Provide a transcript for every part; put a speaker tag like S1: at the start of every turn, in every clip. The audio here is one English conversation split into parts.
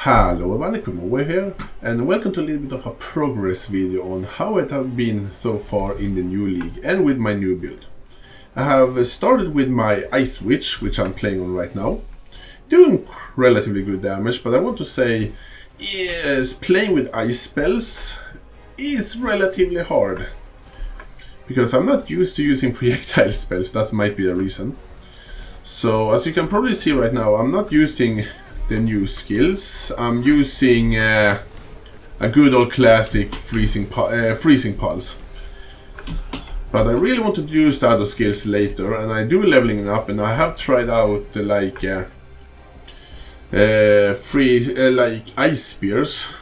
S1: Hello everyone, we're here and welcome to a little bit of a progress video on how it has been so far in the new league and with my new build. I have started with my Ice Witch, which I'm playing on right now, doing relatively good damage, but I want to say yes, playing with ice spells is relatively hard because I'm not used to using projectile spells. That might be the reason. So as you can probably see right now, I'm not using the new skills. I'm using a good old classic freezing pulse, but I really want to use the other skills later, and I do leveling up, and I have tried out like ice spears.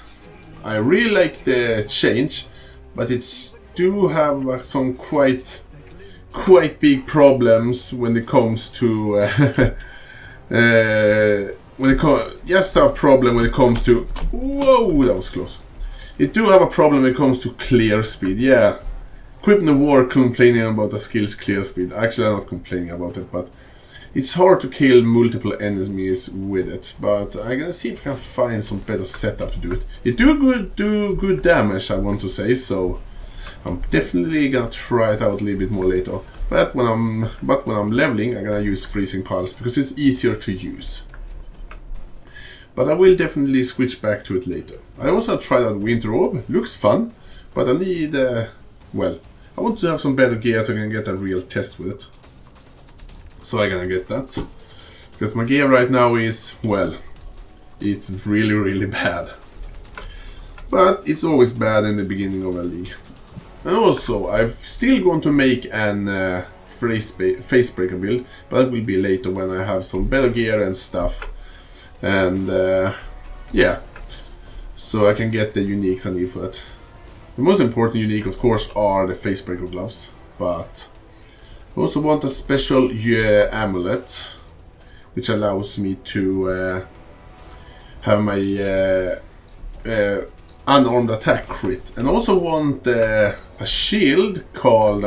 S1: I really like the change, but it's do have some quite big problems when it comes to just a problem when it comes to... Whoa, that was close. It do have a problem when it comes to clear speed, yeah. Crypt in the War complaining about the skill's clear speed. Actually, I'm not complaining about it, but it's hard to kill multiple enemies with it. But I'm gonna see if I can find some better setup to do it. It do good damage, I want to say, so I'm definitely gonna try it out a little bit more later. But when I'm leveling, I'm gonna use Freezing Pulse because it's easier to use. But I will definitely switch back to it later. I also tried out Winter Orb, looks fun, but I need, well, I want to have some better gear so I can get a real test with it. So I'm gonna get that. Because my gear right now is, well, it's really bad. But it's always bad in the beginning of a league. And also, I'm still going to make an Facebreaker build, but that will be later when I have some better gear and stuff. And yeah, so I can get the uniques I need for it. The most important unique, of course, are the Facebreaker gloves, but I also want a special amulet, which allows me to have my unarmed attack crit, and also want a shield called,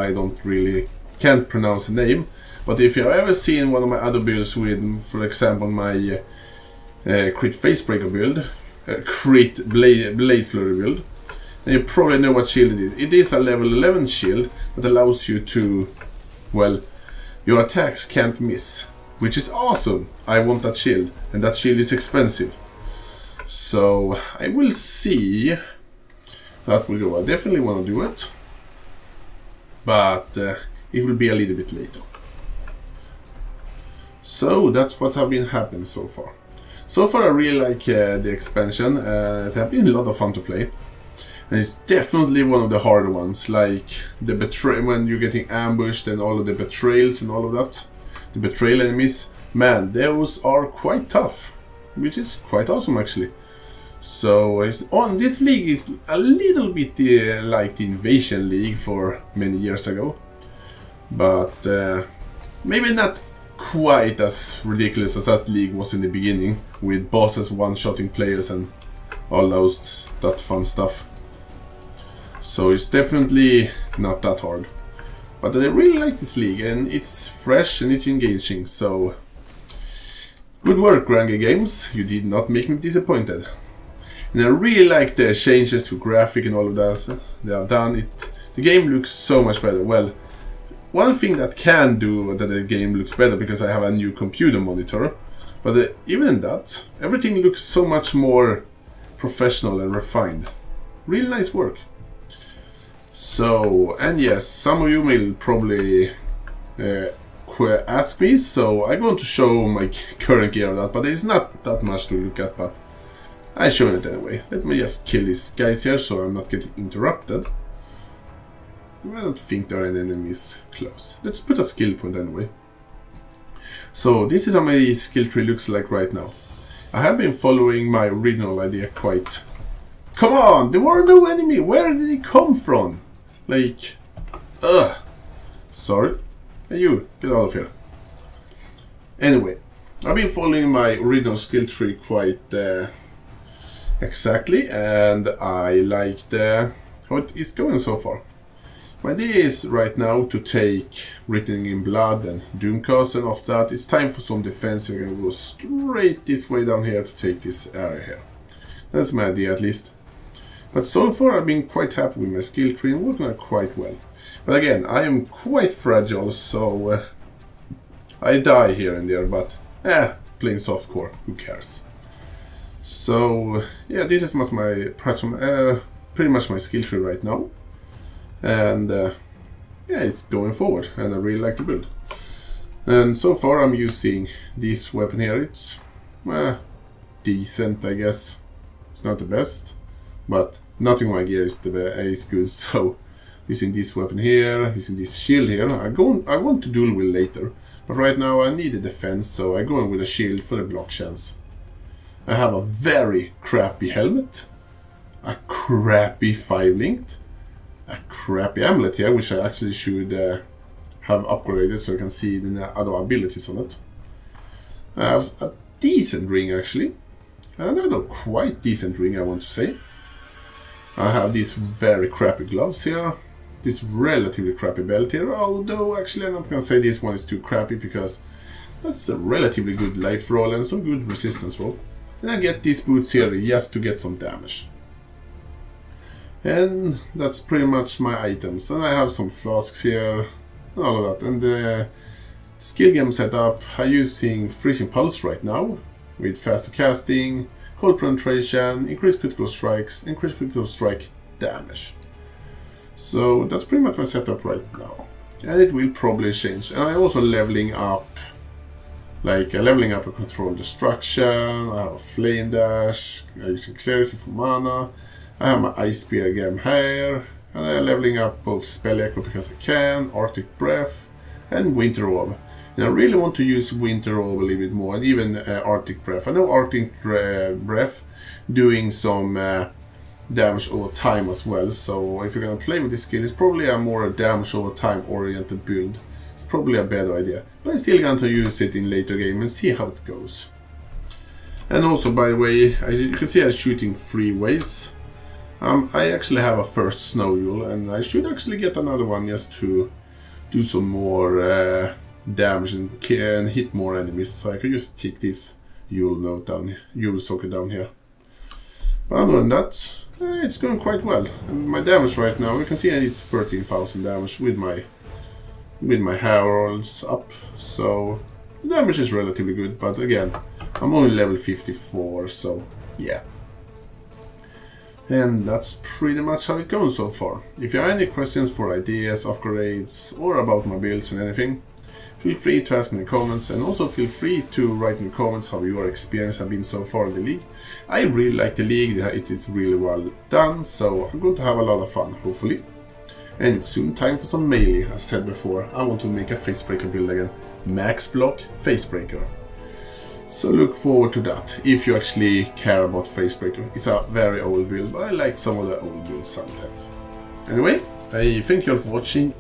S1: can't pronounce the name, but if you've ever seen one of my other builds with, for example, my crit Facebreaker build, crit blade flurry build, then you probably know what shield it is. It is a level 11 shield that allows you to, well, your attacks can't miss, which is awesome. I want that shield, and that shield is expensive. So I will see that will go. I definitely want to do it, but it will be a little bit later. So that's what have been happening so far. So far I really like the expansion. It has been a lot of fun to play. And it's definitely one of the harder ones, like the when you're getting ambushed and all of the betrayals and all of that. The betrayal enemies, man, those are quite tough, which is quite awesome actually. So this league is a little bit like the Invasion League for many years ago, but maybe not quite as ridiculous as that league was in the beginning, with bosses one-shotting players and all that fun stuff. So it's definitely not that hard, but I really like this league, and it's fresh and it's engaging. So good work, Grange Games, you did not make me disappointed. And I really like the changes to graphic and all of that they have done. The game looks so much better. Well, one thing that can do that the game looks better, because I have a new computer monitor, but even in that, everything looks so much more professional and refined. Really nice work. So, and yes, some of you may probably ask me, so I'm going to show my current gear of that, but it's not that much to look at, but I show it anyway. Let me just kill these guys here so I'm not getting interrupted. I don't think there are any enemies close. Let's put a skill point anyway. So this is how my skill tree looks like right now. I have been following my original idea quite... Come on! There were no enemy! Where did he come from? Like... Sorry. Hey you, get out of here. Anyway, I've been following my original skill tree quite exactly, and I like how it is going so far. My idea is right now to take Written in Blood and Doomcast, and after that it's time for some defense. We're gonna go straight this way down here to take this area here. That's my idea at least. But so far I've been quite happy with my skill tree and working out quite well. But again, I am quite fragile, so I die here and there, but playing softcore, who cares? So yeah, this is pretty much my skill tree right now. And yeah, it's going forward, and I really like the build. And so far I'm using this weapon here. It's decent, I guess. It's not the best, but nothing in my gear is good. So using this weapon here, using this shield here. I want to dual wield later, but right now I need a defense, so I go in with a shield for the block chance. I have a very crappy helmet, a crappy 5-linked, a crappy amulet here, which I actually should have upgraded so I can see the other abilities on it. I have a decent ring actually, another quite decent ring I want to say. I have these very crappy gloves here, this relatively crappy belt here, although actually I'm not gonna say this one is too crappy because that's a relatively good life roll and some good resistance roll. And I get these boots here just to get some damage. And that's pretty much my items. And I have some flasks here, and all of that. And the skill game setup, I'm using Freezing Pulse right now, with faster casting, hold penetration, increased critical strikes, increased critical strike damage. So that's pretty much my setup right now. And it will probably change. And I'm also leveling up. Leveling up a control destruction, I have a flame dash, I'm using clarity for mana, I have my ice spear game here, and I'm leveling up both spell echo because I can, arctic breath, and winter orb. And I really want to use winter orb a little bit more, and even arctic breath. I know arctic breath doing some damage over time as well, so if you're gonna play with this skill, it's probably a more damage over time oriented build. It's probably a better idea, but I'm still going to use it in later game and see how it goes. And also, by the way, you can see I'm shooting 3 ways. I actually have a first snow Yule, and I should actually get another one just to do some more damage and hit more enemies. So I could just take this Yule socket down here. But other than that, it's going quite well. And my damage right now, you can see it's 13,000 damage with my heralds up, so the damage is relatively good, but again, I'm only level 54, so yeah. And that's pretty much how it goes so far. If you have any questions for ideas, upgrades, or about my builds and anything, feel free to ask me in the comments, and also feel free to write in the comments how your experience has been so far in the league. I really like the league, it is really well done, so I'm going to have a lot of fun, hopefully. And it's soon time for some melee. As I said before, I want to make a Facebreaker build again. Max block Facebreaker. So look forward to that, if you actually care about Facebreaker. It's a very old build, but I like some of the old builds sometimes. Anyway, I thank you all for watching.